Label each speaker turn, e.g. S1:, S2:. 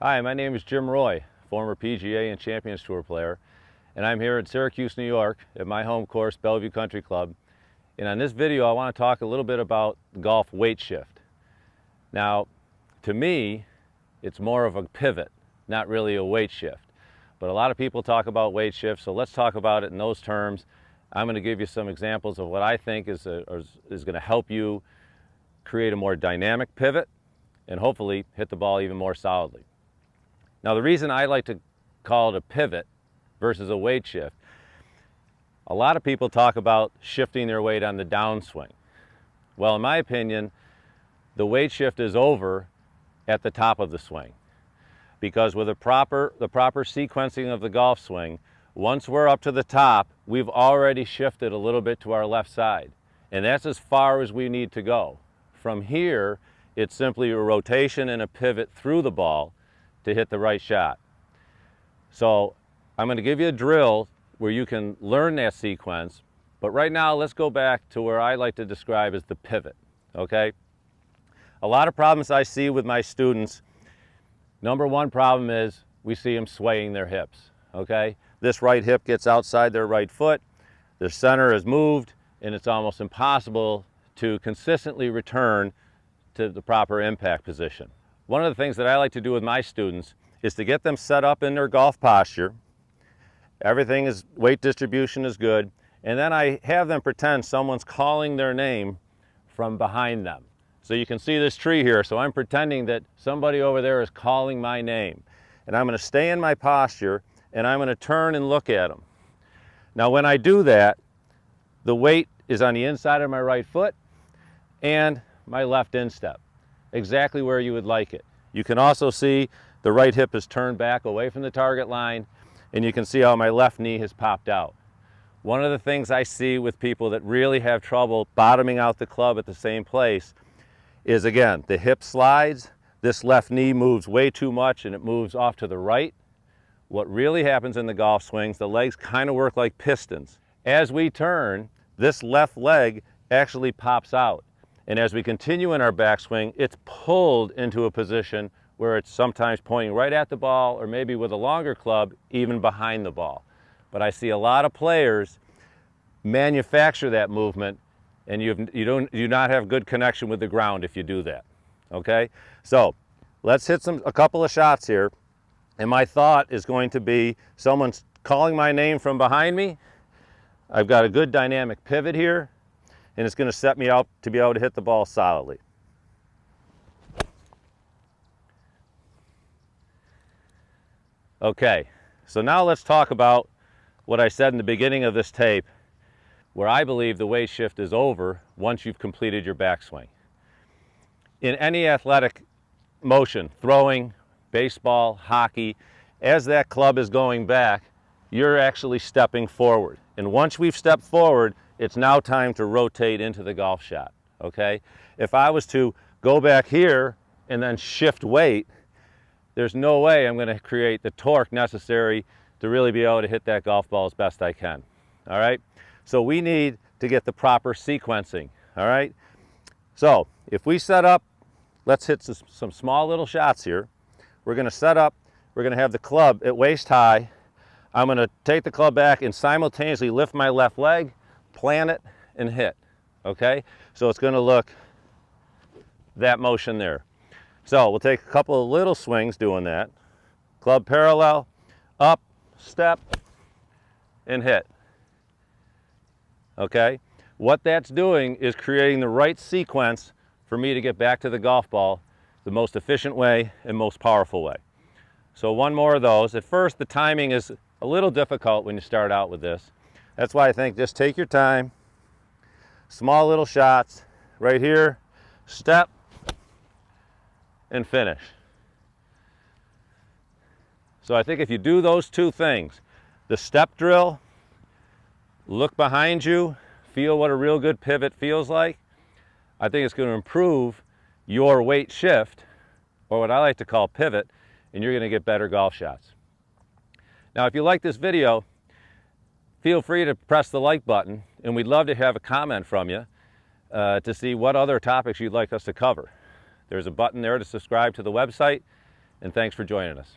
S1: Hi, my name is Jim Roy, former PGA and Champions Tour player, and I'm here at Syracuse, New York at my home course, Bellevue Country Club. And on this video, I want to talk a little bit about golf weight shift. Now, to me, it's more of a pivot, not really a weight shift. But a lot of people talk about weight shift, so let's talk about it in those terms. I'm going to give you some examples of what I think is going to help you create a more dynamic pivot and hopefully hit the ball even more solidly. Now, the reason I like to call it a pivot versus a weight shift, a lot of people talk about shifting their weight on the downswing. Well, in my opinion, the weight shift is over at the top of the swing, because with the proper sequencing of the golf swing, once we're up to the top, we've already shifted a little bit to our left side, and that's as far as we need to go. From here, it's simply a rotation and a pivot through the ball to hit the right shot. So I'm going to give you a drill where you can learn that sequence, but right now let's go back to where I like to describe as the pivot, okay? A lot of problems I see with my students, number one problem is we see them swaying their hips, okay? This right hip gets outside their right foot, their center is moved, and it's almost impossible to consistently return to the proper impact position. One of the things that I like to do with my students is to get them set up in their golf posture. Everything is, weight distribution is good, and then I have them pretend someone's calling their name from behind them. So you can see this tree here, so I'm pretending that somebody over there is calling my name. And I'm going to stay in my posture, and I'm going to turn and look at them. Now when I do that, the weight is on the inside of my right foot and my left instep, exactly where you would like it. You can also see the right hip is turned back away from the target line, and you can see how my left knee has popped out. One of the things I see with people that really have trouble bottoming out the club at the same place is, again, the hip slides, this left knee moves way too much and it moves off to the right. What really happens in the golf swings, the legs kind of work like pistons. As we turn, this left leg actually pops out. And as we continue in our backswing, it's pulled into a position where it's sometimes pointing right at the ball, or maybe with a longer club, even behind the ball. But I see a lot of players manufacture that movement, and you do not have good connection with the ground if you do that, okay? So let's hit a couple of shots here, and my thought is going to be someone's calling my name from behind me. I've got a good dynamic pivot here, and it's going to set me up to be able to hit the ball solidly. Okay, so now let's talk about what I said in the beginning of this tape, where I believe the weight shift is over once you've completed your backswing. In any athletic motion, throwing, baseball, hockey, as that club is going back, you're actually stepping forward. And once we've stepped forward, it's now time to rotate into the golf shot, okay? If I was to go back here and then shift weight, there's no way I'm going to create the torque necessary to really be able to hit that golf ball as best I can, all right? So we need to get the proper sequencing, all right? So if we set up, let's hit some small little shots here. We're going to set up, we're going to have the club at waist high. I'm going to take the club back and simultaneously lift my left leg, plant it, and hit, okay? So it's going to look that motion there. So we'll take a couple of little swings doing that. Club parallel, up, step, and hit, okay? What that's doing is creating the right sequence for me to get back to the golf ball the most efficient way and most powerful way. So one more of those. At first, the timing is a little difficult when you start out with this. That's why I think just take your time, small little shots, right here, step, and finish. So I think if you do those two things, the step drill, look behind you, feel what a real good pivot feels like, I think it's going to improve your weight shift, or what I like to call pivot, and you're going to get better golf shots. Now, if you like this video, feel free to press the like button, and we'd love to have a comment from you to see what other topics you'd like us to cover. There's a button there to subscribe to the website, and thanks for joining us.